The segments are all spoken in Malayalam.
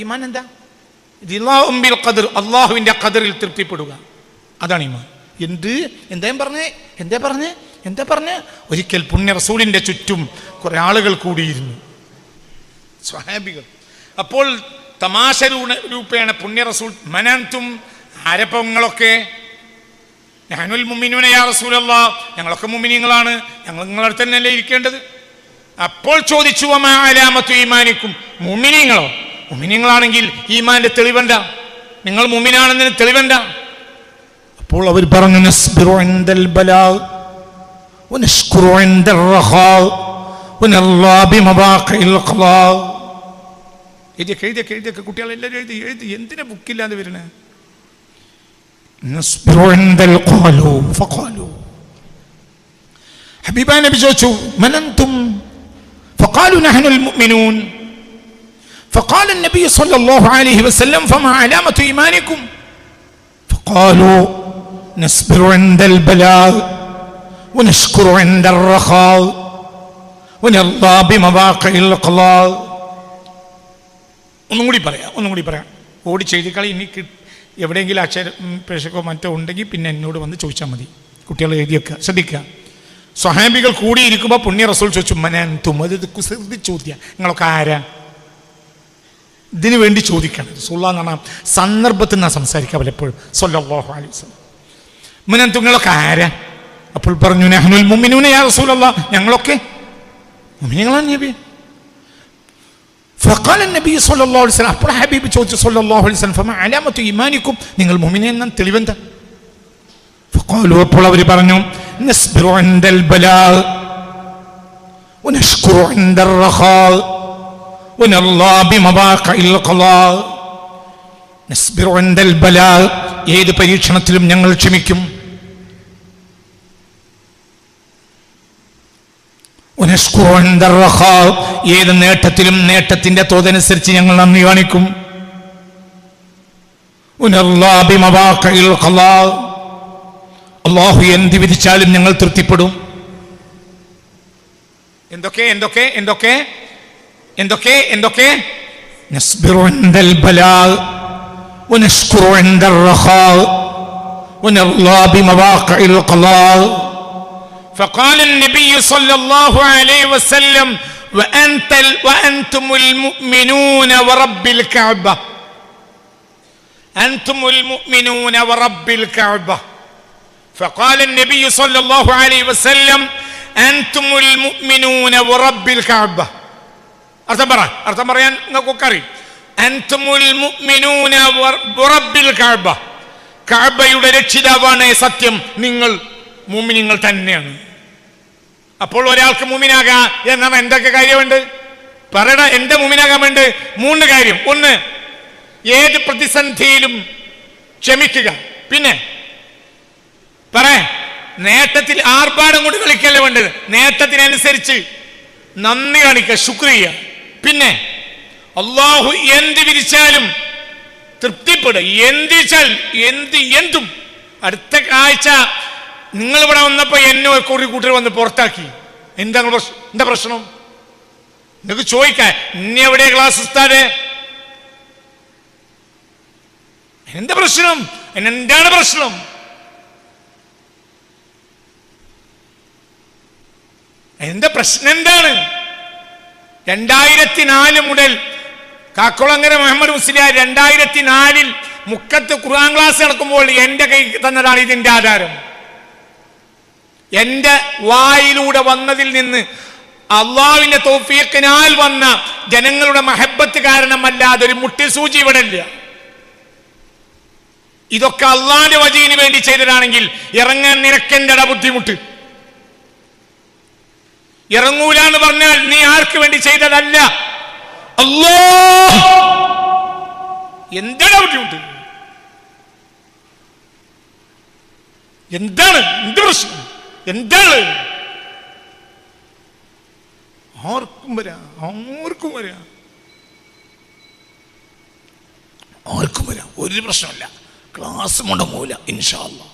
ഈമാൻ എന്താ? റിളാഉം ബിൽ ഖദർ, അള്ളാഹുവിൻ്റെ ഖദറിൽ തൃപ്തിപ്പെടുക, അതാണ് ഈമാൻ. എന്താ പറഞ്ഞേ? ഒരിക്കൽ പുണ്യ റസൂലിൻ്റെ ചുറ്റും കുറെ ആളുകൾ കൂടിയിരുന്നു, സ്വഹാബികൾ. അപ്പോൾ തമാശ രൂപേണ പുണ്യ റസൂൽ, മനന്തും, ആരപ്പങ്ങളൊക്കെ? ഞാനുൽ മുഅ്മിനൂന യാ റസൂലല്ലാഹ്, ഞങ്ങളൊക്കെ മുഅ്മിനീങ്ങളാണ്, ഞങ്ങൾ നിങ്ങളുടെ അടുത്ത് തന്നെയല്ലേ ഇരിക്കേണ്ടത്. അപ്പോൾ ചോദിച്ചു, വമാ അലാമത്തു ഈമാനിക്കും, മുഅ്മിനീങ്ങളോ? മുഅ്മിനീങ്ങളാണെങ്കിൽ ഈമാന്റെ തെളിവെന്താ? നിങ്ങൾ മുഅ്മിനാണെന്നതിന് തെളിവെന്താ? അപ്പോൾ അവർ പറഞ്ഞു, നസ്ബിറു ഇൻദൽ ബലാ വനശ്കുറു ഇൻദർ റഖാ വനല്ലാ ബിമവാഖിൽ ഖളാ. എഴുതിയൊക്കെ കുട്ടികളെല്ലാവരും എഴുതി. എന്തിനാ ബുക്കില്ലാതെ വരുന്നത്? നസ്ബിറു ഇൻദൽ ഖാലു ഫഖാലു. ഹബീബായ നബി ചോദിച്ചു, മനന്തും? ഫഖാലു നഹ്നുൽ മുഅ്മിനൂൻ. فقال النبي صلى الله عليه وسلم فما علامة إيمانكم؟ فقالوا نصبر عند البلاء ونشكر عند الرخاء ونرضى بمواقع القضاء. ഒന്നും കൂടി പറയാം. ഓടി ചെയ്തിക്കളി. ഇനി എവിടെയെങ്കിലും അക്ഷരപ്പേശക്കോ മറ്റോ ഉണ്ടെങ്കിൽ പിന്നെ എന്നോട് വന്ന് ചോദിച്ചാൽ മതി. കുട്ടികൾ എഴുതിയൊക്കെ ശ്രദ്ധിക്കുക. സ്വഹാബികൾ കൂടിയിരിക്കുമ്പോൾ പുണ്യ റസൂൽ ചോദിച്ചു, മനന്തും? അത് കുസൃതി ചോദ്യം. നിങ്ങളൊക്കെ ആരാ? ഇതിനു വേണ്ടി ചോദിക്കണം. റസൂലുള്ളാഹി എന്ന് പറഞ്ഞാൽ സന്ദർഭത്തിൽ നിന്നാണ് സംസാരിക്കുക പലപ്പോഴും. സ്വല്ലല്ലാഹു അലൈഹി വസല്ലം, മനന്തും, നിങ്ങളൊക്കെ ആരാ? അപ്പോൾ പറഞ്ഞു, നഹ്നുൽ മുഅ്മിനൂന യാ റസൂലല്ലാഹ്, ഞങ്ങളൊക്കെ മുഅ്മിനീങ്ങളാണ് നബി. ഫഖാല നബി സ്വല്ലല്ലാഹു അലൈഹി വസല്ലം, അപ്പോൾ ഹബീബ് ചോദിച്ചു സ്വല്ലല്ലാഹു അലൈഹി വസല്ലം, ഫമാ അലാമത്തു ഈമാനിക്കും, നിങ്ങൾ മുഅ്മിനീൻ തെളിവെന്താ? ഫഖാലു, അപ്പോൾ അവർ പറഞ്ഞു, നസ്ബിറു ഇൻദൽ ബലാ വനശ്കുറു ഇൻദർ റഖാ വനല്ലാ ബിമവാഖിൽ ഖളാ. നസ്ബിറു ഇൻദൽ ബലാ, ഏത് പരീക്ഷണത്തിലും ഞങ്ങൾ ക്ഷമിക്കും. വനശ്കുറു ഇൻദർ റഖാ, ഏത് നേട്ടത്തിലും നേട്ടത്തിന്റെ തോതനുസരിച്ച് ഞങ്ങൾ നന്ദി കാണിക്കും. വനല്ലാ ബിമവാഖിൽ ഖളാ, അല്ലാഹു എന്ത് വിധിച്ചാലും ഞങ്ങൾ തൃപ്തിപ്പെടും. എന്തൊക്കെ? നസ്ബിറു ഇൻദൽ ബലാ വനശ്കുറു ഇൻദർ റഖാ വനർളാ ബിമവാഖിൽ ഖളാ. فقال النبي صلى الله عليه وسلم وأنتم المؤمنون ورب الكعبة، أنتم المؤمنون ورب الكعبة. فقال النبي صلى الله عليه وسلم أنتم المؤمنون ورب الكعبة. അർത്ഥം പറയാൻ നിങ്ങൾക്ക് അറിയും. അൻതുമുൽ മുഅ്മിനൂന വറബ്ബിൽ കഅബ, കഅബയുടെ രക്ഷിതാവാണ് സത്യം, നിങ്ങൾ മുഅ്മിനീങ്ങൾ തന്നെയാണ്. അപ്പോൾ ഒരാൾക്ക് മുഅ്മിനാകാ എന്നാൽ എന്തൊക്കെ കാര്യമുണ്ട്? പറയണ. എന്റെ മുഅ്മിനാകാൻ വേണ്ടി 3 കാര്യം. 1, ഏത് പ്രതിസന്ധിയിലും ക്ഷമിക്കുക. പിന്നെ നേട്ടത്തിൽ ആർഭാടം കൊണ്ട് കളിക്കല്ലേ വേണ്ടത്, നേട്ടത്തിനനുസരിച്ച് നന്ദി കാണിക്കുക, ശുക്രിയ. പിന്നെ അള്ളാഹു എന്ത് വിധിച്ചാലും തൃപ്തിപ്പെടുക. എന്തും. അടുത്ത ആഴ്ച നിങ്ങൾ ഇവിടെ വന്നപ്പോ എന്നെ ഒരു കൂട്ടർ വന്ന് പുറത്താക്കി. എന്താ പ്രശ്നം? നിങ്ങൾക്ക് ചോദിക്കാൻ, ഇനി എവിടെ ക്ലാസ് ഉസ്താദേ? എന്താ പ്രശ്നം? എന്താണ് പ്രശ്നം? എന്താ പ്രശ്നം? എന്താണ്? 2004 മുതൽ കാക്കുളങ്ങര മുഹമ്മദ് മുസ്ലിയാർ 2004 മുക്കത്ത് ഖുർആൻ ക്ലാസ് നടക്കുമ്പോൾ എന്റെ കൈ തന്നതാണ് ഇതിന്റെ ആധാരം. എന്റെ വായിലൂടെ വന്നതിൽ നിന്ന് അള്ളാഹുവിന്റെ തൗഫീഖിനാൽ വന്ന ജനങ്ങളുടെ മഹബത്ത് കാരണമല്ലാതെ ഒരു മുട്ടിസൂചി ഇവിടെ ഇല്ല. ഇതൊക്കെ അള്ളാഹിന്റെ വജീന് വേണ്ടി ചെയ്തതാണെങ്കിൽ ഇറങ്ങാൻ നിനക്കെന്താ ബുദ്ധിമുട്ട്? ഇറങ്ങൂല എന്ന് പറഞ്ഞാൽ നീ ആർക്ക് വേണ്ടി ചെയ്തതല്ല, അല്ലാഹ്. എന്താണ് ബുദ്ധിമുട്ട്? എന്താണ് പ്രശ്നം? എന്താണ്? ആർക്കും വരാം. ഒരു പ്രശ്നമില്ല. ക്ലാസ് മുടങ്ങൂല ഇൻഷാ അല്ലാഹ്.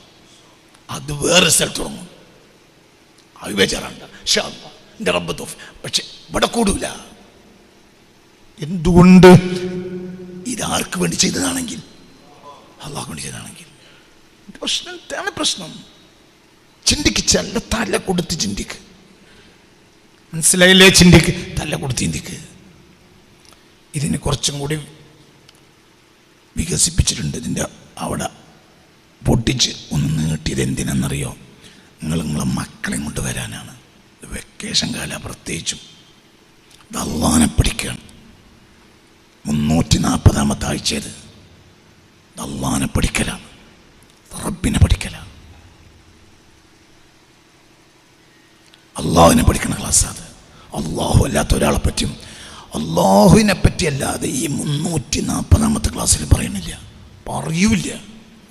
അത് വേറെ സ്ഥലത്ത് തുടങ്ങും. അത് ബേജാറുണ്ട് ഇൻഷാ അല്ലാഹ്. എൻ്റെ റബ്ബ് തൗഫീഖ്. പക്ഷെ ഇവിടെ കൂടൂല. എന്തുകൊണ്ട്? ആർക്ക് വേണ്ടി ചെയ്തതാണെങ്കിൽ, അള്ളാഹ്ക്ക് വേണ്ടി ചെയ്തതാണെങ്കിൽ പ്രശ്നം എന്താണ്? പ്രശ്നം ചിന്തിക്ക്, ചെല്ല തല കൊടുത്ത് ചിന്തിക്ക്. മനസ്സിലായില്ലേ? ചിന്തിക്ക്, തല കൊടുത്ത് ചിന്തിക്ക്. ഇതിനെ കുറച്ചും കൂടി വികസിപ്പിച്ചിട്ടുണ്ട്. ഇതിൻ്റെ അവിടെ പൊട്ടിച്ച് ഒന്ന് നീട്ടിയത് എന്തിനാണെന്നറിയോ? നിങ്ങളെ മക്കളെയും കൊണ്ട് വരാനാണ്. വെക്കേഷൻ കാലം പ്രത്യേകിച്ചും. ഇത് അള്ളാനെ പഠിക്കുകയാണ്. 340 ആഴ്ചയത് അള്ളാനെ പഠിക്കലാണ്, റബ്ബിനെ പഠിക്കലാണ്, അള്ളാഹുവിനെ പഠിക്കുന്ന ക്ലാസ് അത്. അള്ളാഹു അല്ലാത്ത ഒരാളെ പറ്റിയും അള്ളാഹുവിനെ പറ്റിയല്ലാതെ ഈ 340 ക്ലാസ്സിൽ പറയണില്ല, പറയൂല.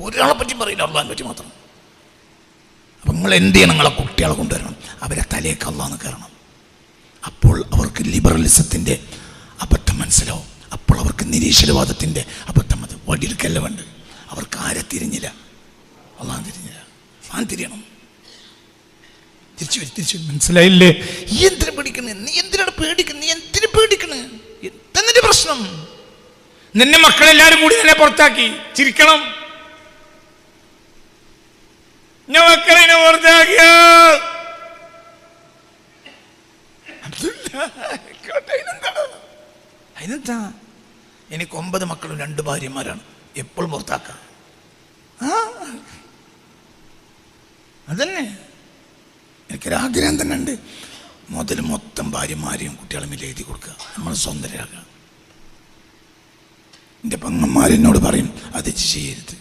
ഒരാളെ പറ്റി പറയില്ല, അള്ളാഹിനെ പറ്റി മാത്രം. അപ്പം നിങ്ങൾ എന്ത് ചെയ്യണം? നിങ്ങളെ കുട്ടികളെ കൊണ്ടുവരണം, അവരെ തലേക്ക് അള്ളാഹ് കയറണം. അപ്പോൾ അവർക്ക് ലിബറലിസത്തിൻ്റെ അബദ്ധം മനസ്സിലാവും. അപ്പോൾ അവർക്ക് നിരീശ്വരവാദത്തിൻ്റെ അബദ്ധം, അത് വടിയെടുക്കല്ല വേണ്ട. അവർക്ക് ആരെ തിരിഞ്ഞില്ല? അള്ളാഹ് തിരിഞ്ഞില്ല. ഞാൻ തിരിയണം. തിരിച്ചു വരും. മനസ്സിലായില്ലേ? നീ എന്തിനു പേടിക്കണേ? നീ എന്തിനാണ് പേടിക്കുന്നത്? നീ എന്തിനു പേടിക്കണേ? എന്തിന്റെ പ്രശ്നം? നിന്നെ മക്കളെല്ലാരും കൂടി തന്നെ പുറത്താക്കി. ചിരിക്കണം. ഞാൻ മക്കളെ പുറത്താക്കിയ അതിനെന്താ? എനിക്ക് 9 മക്കളും 2 ഭാര്യമാരാണ്. എപ്പോഴും പുറത്താക്കാം. അതന്നെ എനിക്കൊരാഗ്രഹം തന്നെ ഉണ്ട്. മുതൽ മൊത്തം ഭാര്യമാരെയും കുട്ടികളും എഴുതി കൊടുക്കുക, നമ്മൾ സ്വന്തരാക്കുക. എൻ്റെ പെങ്ങന്മാരെന്നോട് പറയും അത് ചെയ്യരുത്.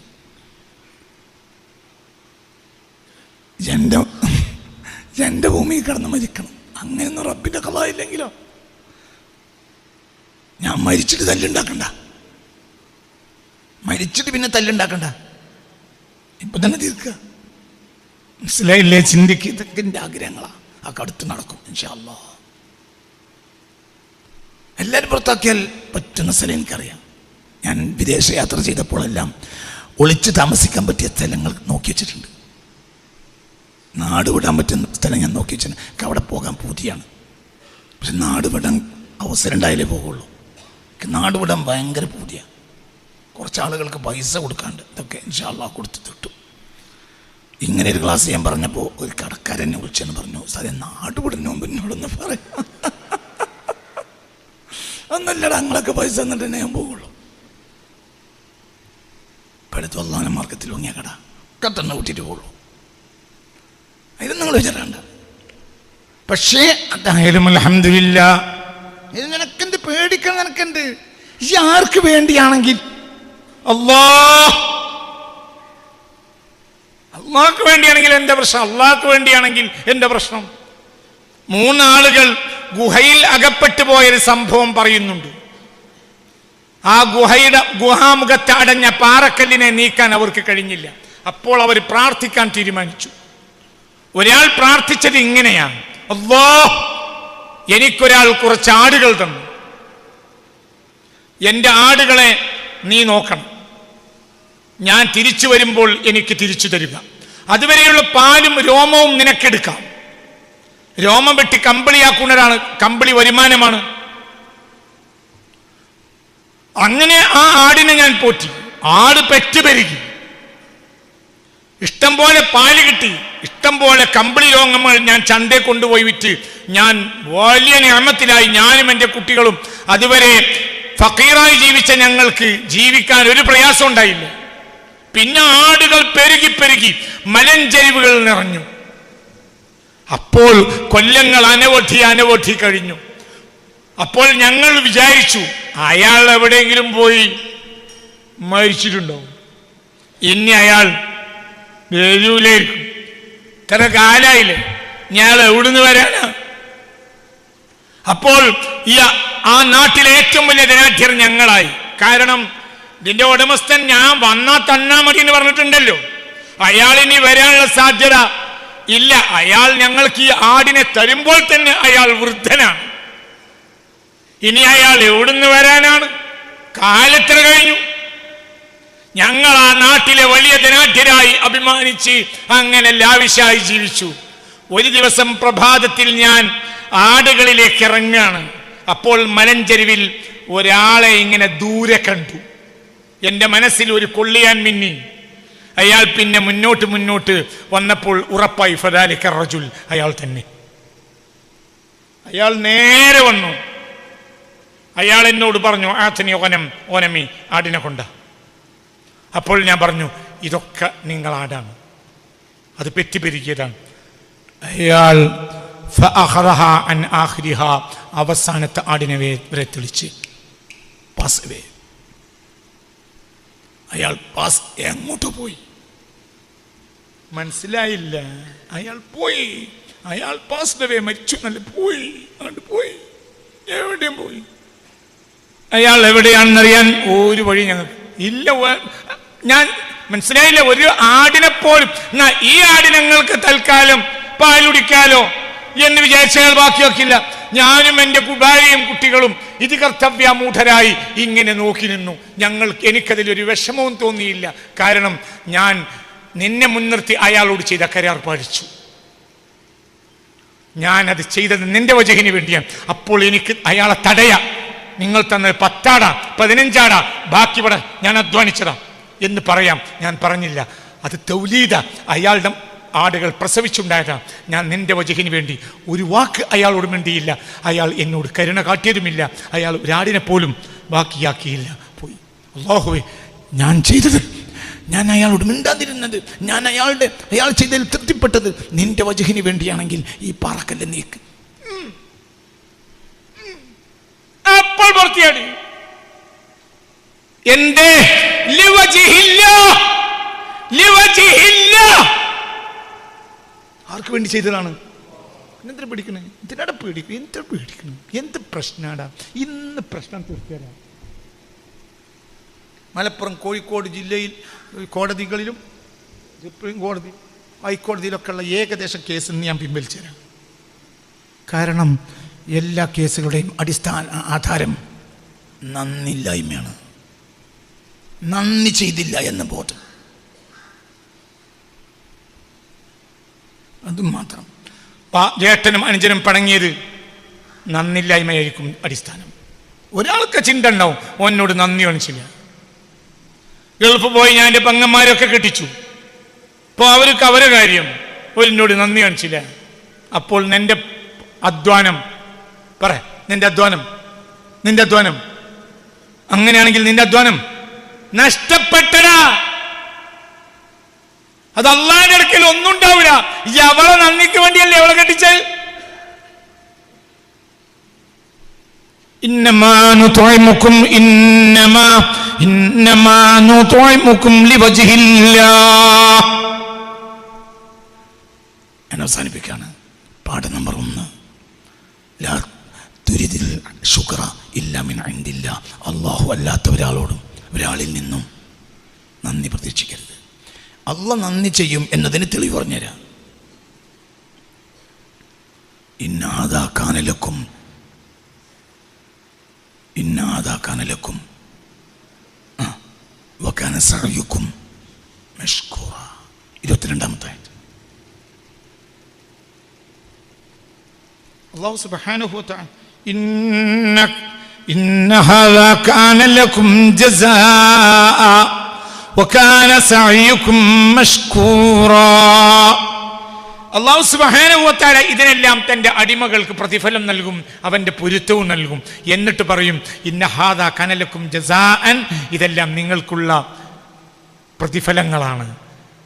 എൻ്റെ ഭൂമിയിൽ കിടന്ന് മരിക്കണം. അങ്ങനെയൊന്നും റബ്ബിൻ്റെ ഖളായില്ലെങ്കിലോ? ഞാൻ മരിച്ചിട്ട് തല്ലുണ്ടാക്കണ്ട, മരിച്ചിട്ട് പിന്നെ തല്ലുണ്ടാക്കണ്ട, ഇപ്പൊ തന്നെ തീർക്കുക. മനസ്സിലായില്ലേ? ചിന്തിക്ക്. ഇതൊക്കെ എൻ്റെ ആഗ്രഹങ്ങളാണ്. ആ കടുത്ത് നടക്കും ഇൻഷാ അല്ലാഹ്. എല്ലാവരും പുറത്താക്കിയാൽ പറ്റുന്ന സ്ഥലം എനിക്കറിയാം. ഞാൻ വിദേശ യാത്ര ചെയ്തപ്പോഴെല്ലാം ഒളിച്ച് താമസിക്കാൻ പറ്റിയ സ്ഥലങ്ങൾ നോക്കി വെച്ചിട്ടുണ്ട്. നാട് വിടാൻ പറ്റുന്ന സ്ഥലം ഞാൻ നോക്കി വെച്ചിട്ടുണ്ട്. എനിക്ക് അവിടെ പോകാൻ പൂതിയാണ്. പക്ഷെ നാട് വിടാൻ അവസരം ഉണ്ടായാലേ പോകുള്ളൂ. എനിക്ക് നാട് വിടാൻ ഭയങ്കര പൂതിയാണ്. കുറച്ച് ആളുകൾക്ക് പൈസ കൊടുക്കാണ്ട്. ഇതൊക്കെ ഇൻഷാ അല്ലാഹ് കൊടുത്ത് കിട്ടും. ഇങ്ങനെ ഒരു ക്ലാസ് ഞാൻ പറഞ്ഞപ്പോൾ ഒരു കടക്കാരനെ വിളിച്ചെന്ന് പറഞ്ഞു, സാറേ നാട് വിടുന്ന മുമ്പ് എന്നോടൊന്ന് പറയാം. ഒന്നല്ലടാ, ഞങ്ങളൊക്കെ പൈസ തന്നിട്ട് തന്നെ ഞാൻ പോകുള്ളൂ. ഇപ്പോഴത്തെ ഒന്നാം മാർക്കത്തിൽ വാങ്ങിയ കട കട്ടെണ്ണ കൂട്ടിയിട്ട് പോകുള്ളൂ. ഇത് നിങ്ങൾ വിചാരണ്ട. പക്ഷേ അതായാലും അൽഹംദുലില്ലാഹ്, ഇത് നിനക്കെന്ത് പേടിക്കണം? നിനക്കെന്ത്? ഈ ആർക്ക് വേണ്ടിയാണെങ്കിൽ അള്ളാഹ്ക്ക് വേണ്ടിയാണെങ്കിൽ എൻ്റെ പ്രശ്നം, അള്ളാഹ്ക്ക് വേണ്ടിയാണെങ്കിൽ എൻ്റെ പ്രശ്നം. 3 ആളുകൾ ഗുഹയിൽ അകപ്പെട്ടു പോയൊരു സംഭവം പറയുന്നുണ്ട്. ആ ഗുഹാമുഖത്ത് അടഞ്ഞ പാറക്കല്ലിനെ നീക്കാൻ അവർക്ക് കഴിഞ്ഞില്ല. അപ്പോൾ അവർ പ്രാർത്ഥിക്കാൻ തീരുമാനിച്ചു. ഒരാൾ പ്രാർത്ഥിച്ചത് ഇങ്ങനെയാണ്: അല്ലാഹ്, എനിക്കൊരാൾ കുറച്ച് ആടുകൾ തന്നു, എൻ്റെ ആടുകളെ നീ നോക്കണം, ഞാൻ തിരിച്ചു വരുമ്പോൾ എനിക്ക് തിരിച്ചു തരിക, അതുവരെയുള്ള പാലും രോമവും നിനക്കെടുക്കാം. രോമം വെട്ടി കമ്പിളിയാക്കുന്നവരാണ്, കമ്പിളി വരുമാനമാണ്. അങ്ങനെ ആ ആടിനെ ഞാൻ പോറ്റി. ആട് പെറ്റുപെരുകി, ഇഷ്ടം പോലെ പാല് കിട്ടി, ഇഷ്ടം പോലെ കമ്പിളി രോമങ്ങൾ ഞാൻ ചന്തയിൽ കൊണ്ടുപോയി വിറ്റ് ഞാൻ വലിയ നിഅമത്തിലായി. ഞാനും എൻ്റെ കുട്ടികളും. അതുവരെ ഫക്കീറായി ജീവിച്ച ഞങ്ങൾക്ക് ജീവിക്കാൻ ഒരു പ്രയാസം ഉണ്ടായില്ല. പിന്നെ ആടുകൾ പെരുകി പെരുകി മലഞ്ചരിവുകൾ നിറഞ്ഞു. അപ്പോൾ കൊല്ലങ്ങൾ അനവധി കഴിഞ്ഞു. അപ്പോൾ ഞങ്ങൾ വിചാരിച്ചു, അയാൾ എവിടെയെങ്കിലും പോയി മരിച്ചിട്ടുണ്ടാവും, ഇനി അയാൾ വരൂലായിരിക്കും, ഇത്ര കാലായില്ലേ, ഞാൻ എവിടുന്ന് വരാനാ? അപ്പോൾ ആ നാട്ടിലെ ഏറ്റവും വലിയ ധനാഢ്യർ ഞങ്ങളായി. കാരണം ഇതിന്റെ ഉടമസ്ഥൻ ഞാൻ വന്നാ തന്നാ മതി എന്ന് പറഞ്ഞിട്ടുണ്ടല്ലോ. അയാൾ ഇനി വരാനുള്ള സാധ്യത ഇല്ല. അയാൾ ഞങ്ങൾക്ക് ഈ ആടിനെ തരുമ്പോൾ തന്നെ അയാൾ വൃദ്ധനാണ്. ഇനി അയാൾ എവിടുന്ന് വരാനാണ്? കാലത്ര കഴിഞ്ഞു. ഞങ്ങൾ ആ നാട്ടിലെ വലിയ ധനാഢ്യരായി അഭിമാനിച്ച് അങ്ങനെ ലാവിശായി ജീവിച്ചു. ഒരു ദിവസം പ്രഭാതത്തിൽ ഞാൻ ആടുകളിലേക്ക് ഇറങ്ങാണ്. അപ്പോൾ മലഞ്ചെരുവിൽ ഒരാളെ ഇങ്ങനെ ദൂരെ കണ്ടു. എൻ്റെ മനസ്സിൽ ഒരു കൊള്ളിയാൻ മിന്നി. അയാൾ പിന്നെ മുന്നോട്ട് വന്നപ്പോൾ ഉറപ്പായി ഫദാലിക റജുൽ, അയാൾ തന്നെ. അയാൾ നേരെ വന്നു. അയാൾ എന്നോട് പറഞ്ഞു, ആതനി ഓനമി, ആടിനെ കൊണ്ട. അപ്പോൾ ഞാൻ പറഞ്ഞു, ഇതൊക്കെ നിങ്ങൾ ആടാണ്, അത് പെറ്റിപ്പെരുക്കിയതാണ്. അയാൾ അവസാനത്തെ ആടിനെ വരെ തെളിച്ച് പാസ്. അയാൾ പാസ് എങ്ങോട്ട് പോയി മനസ്സിലായില്ല. അയാൾ പോയി, അയാൾ പാസ് മരിച്ചു നല്ല പോയി, അങ്ങോട്ട് പോയി, എവിടെയും പോയി. അയാൾ എവിടെയാണെന്നറിയാൻ ഒരു വഴി ഞങ്ങൾക്ക് ഇല്ല. ഞാൻ മനസ്സിലായില്ല. ഒരു ആടിനെ പോലും ഈ ആടിനങ്ങൾക്ക് തൽക്കാലം പാലുടിക്കാലോ എന്ന് വിചാരിച്ചാൽ ബാക്കി വെക്കില്ല. ഞാനും എൻ്റെ ഭാര്യയും കുട്ടികളും ഇത് കർത്തവ്യമൂഢരായി ഇങ്ങനെ നോക്കി നിന്നു. എനിക്കതിലൊരു വിഷമവും തോന്നിയില്ല. കാരണം ഞാൻ നിന്നെ മുൻനിർത്തി അയാളോട് ചെയ്ത കരാർ പാലിച്ചു. ഞാനത് ചെയ്തത് നിന്റെ വജഹിന് വേണ്ടിയാണ്. അപ്പോൾ എനിക്ക് അയാളെ തടയാ. നിങ്ങൾ തന്നത് 10 ആടാ 15 ആടാ, ബാക്കി ഇവിടെ ഞാൻ അധ്വാനിച്ചതാ എന്ന് പറയാം. ഞാൻ പറഞ്ഞില്ല. അത് തൗലീദ, അയാളുടെ ആടുകൾ പ്രസവിച്ചുണ്ടായതാ. ഞാൻ നിന്റെ വജഹിന് വേണ്ടി ഒരു വാക്ക് അയാളോട് മിണ്ടിയില്ല. അയാൾ എന്നോട് കരുണ കാട്ടിയതുമില്ല. അയാൾ ഒരാടിനെ പോലും ബാക്കിയാക്കിയില്ല, പോയി. അല്ലാഹുവേ, ഞാൻ ചെയ്തത്, ഞാൻ അയാളോട് മിണ്ടാതിരുന്നത്, ഞാൻ അയാൾ ചെയ്തതിൽ തൃപ്തിപ്പെട്ടത് നിന്റെ വജഹിന് വേണ്ടിയാണെങ്കിൽ ഈ പാറക്കല്ല് നീക്ക്. അപ്പോൾ പൂർത്തിയാടി. എന്തേ? ആർക്ക് വേണ്ടി ചെയ്തതാണ്? എന്തിനാ പേടിക്കണേ? എന്തിനാടാ പേടിക്കണം? എന്താ പേടിക്കണം? എന്ത് പ്രശ്നമാടാ? ഇന്ന് പ്രശ്നം തീർക്കാനാ. മലപ്പുറം, കോഴിക്കോട് ജില്ലയിൽ കോടതികളിലും സുപ്രീം കോടതി, ഹൈക്കോടതിയിലൊക്കെ ഉള്ള ഏകദേശം കേസിൽ നിന്ന് ഞാൻ പിൻവലിച്ചു തരാം. കാരണം എല്ലാ കേസുകളുടെയും അടിസ്ഥാന ആധാരം നന്ദില്ലായ്മയാണ്. നന്ദി ചെയ്തില്ല എന്ന ബോധം, അതും മാത്രം. ജ്യേഷ്ഠനും അനുജനും പണങ്ങിയത് നന്ദില്ലായ്മയായിരിക്കും അടിസ്ഥാനം. ഒരാൾക്ക് ചിന്ത ഉണ്ടാവും, ഓനോട് നന്ദി കാണിച്ചില്ല. ഗൾഫ് പോയി ഞാൻ എൻ്റെ പെങ്ങന്മാരൊക്കെ കെട്ടിച്ചു. അപ്പോൾ അവർക്ക് അവരെ കാര്യം, ഒരിനോട് നന്ദി കാണിച്ചില്ല. അപ്പോൾ നിന്റെ അധ്വാനം പറ, നിന്റെ അധ്വാനം അങ്ങനെയാണെങ്കിൽ നിന്റെ അധ്വാനം നഷ്ടപ്പെട്ടടാ. അത് അള്ളാന്റെ അടുക്കൽ ഒന്നും ഉണ്ടാവില്ല. ഈ അവളെ നന്ദിക്ക് വേണ്ടിയല്ലേ അവളെ കെട്ടിച്ചത്. ഇന്നമാ നുത്ഇമുക്കും ലിവജ്ഹില്ലാഹ്. ഞാൻ അവസാനിപ്പിക്കുകയാണ്. പാഠം നമ്പർ 1, ലാ തുരിദിൽ ശുക്ര ഇല്ലാ മിൻ ഇൻദില്ലാഹ്. അല്ലാഹു അല്ലാത്ത ഒരാളിൽ നിന്നും നന്ദി പ്രതീക്ഷിക്കരുത്. അള്ളാഹ് നന്ദി ചെയ്യും എന്നതിന് തെളിവ് പറഞ്ഞുതരാം. ഇന്നാദാ കാനലക്കും 22-ാമത്തെ ആയത്ത്. അല്ലാഹു സുബ്ഹാനഹു വ തആല ഇന്ന ഹാദാ കാന ലക്കും ജസാഅ വകാന സഅയുകും മഷ്കൂറാ. അല്ലാഹു സുബ്ഹാനഹു വ തആല ഇതിനെല്ലാം തൻ്റെ അടിമകൾക്ക് പ്രതിഫലം നൽകും, അവൻ്റെ പൊരുത്തവും നൽകും. എന്നിട്ട് പറയും, ഇന്ന ഹാദാ കാന ലക്കും ജസാഅൻ, ഇതെല്ലാം നിങ്ങൾക്കുള്ള പ്രതിഫലങ്ങളാണ്.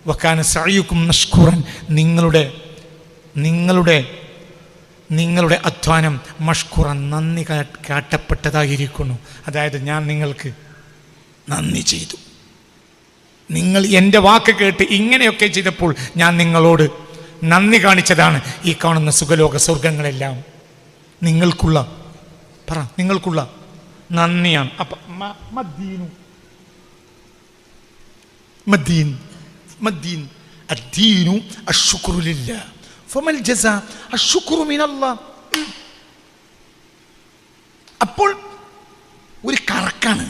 വകാന സഅയുകും മഷ്കൂറൻ, നിങ്ങളുടെ അധ്വാനം മഷ്കൂറൻ, നന്ദി കാട്ടപ്പെട്ടതായിരിക്കുന്നു. അതായത് ഞാൻ നിങ്ങൾക്ക് നന്ദി ചെയ്തു. നിങ്ങൾ എൻ്റെ വാക്ക് കേട്ട് ഇങ്ങനെയൊക്കെ ചെയ്തപ്പോൾ ഞാൻ നിങ്ങളോട് നന്ദി കാണിച്ചതാണ്. ഈ കാണുന്ന സുഖലോക സ്വർഗങ്ങളെല്ലാം നിങ്ങൾക്കുള്ള നന്ദിയാണ്. അപ്പൊ അദ്ദീനു അശ്ശുക്റു ലില്ലാഹ് ഫമൽ ജസാ അശ്ശുക്റു മിനല്ലാഹ്. അപ്പോൾ ഒരു കറക്കാണ്,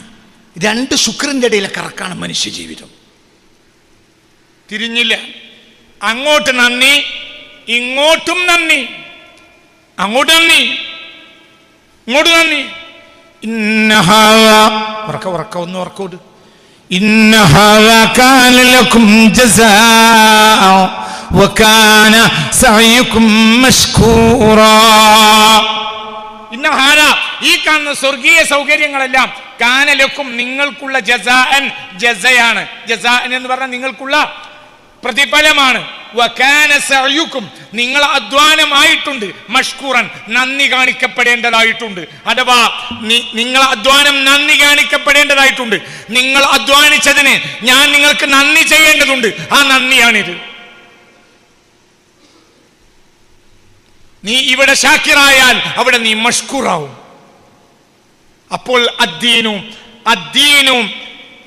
2 ശുക്രിൻ്റെ ഇടയിലെ കറക്കാണ് മനുഷ്യ ജീവിതം. തിരിഞ്ഞില്ല, അങ്ങോട്ട് നന്ദി, ഇങ്ങോട്ടും നന്ദി, അങ്ങോട്ട് നന്ദി, ഇങ്ങോട്ട് നന്ദി. ഉറക്കം ഒന്ന് ഉറക്കോട്ട്. ഇന്ന ഹാദാ കാന ലക്കും ജസാഅ വകാന സഅയുകും മഷ്കൂറാ. ഇന്ന ഹാദാ, ഈ കാണുന്ന സ്വർഗീയ സൗകര്യങ്ങളെല്ലാം കാന ലക്കും, നിങ്ങൾക്കുള്ള ജസാഅൻ, ജസയാണ്. ജസാഅൻ എന്ന് പറഞ്ഞാൽ നിങ്ങൾക്കുള്ള പ്രതിഫലമാണ്. വകാന സഅയുകും, നിങ്ങൾ അധ്വാനമായിട്ടുണ്ട്. മഷ്കൂറൻ, നന്ദി കാണിക്കപ്പെടേണ്ടതായിട്ടുണ്ട്. അഥവാ നിങ്ങൾ അധ്വാനം നന്ദി കാണിക്കപ്പെടേണ്ടതായിട്ടുണ്ട്. നിങ്ങൾ അധ്വാനിച്ചതിന് ഞാൻ നിങ്ങൾക്ക് നന്ദി ചെയ്യേണ്ടതുണ്ട്. ആ നന്ദിയാണിത്. നീ ഇവിടെ ഷാക്കിറായാൽ അവിടെ നീ മഷ്കൂറാവും. അപ്പോൾ അദ്ദീനും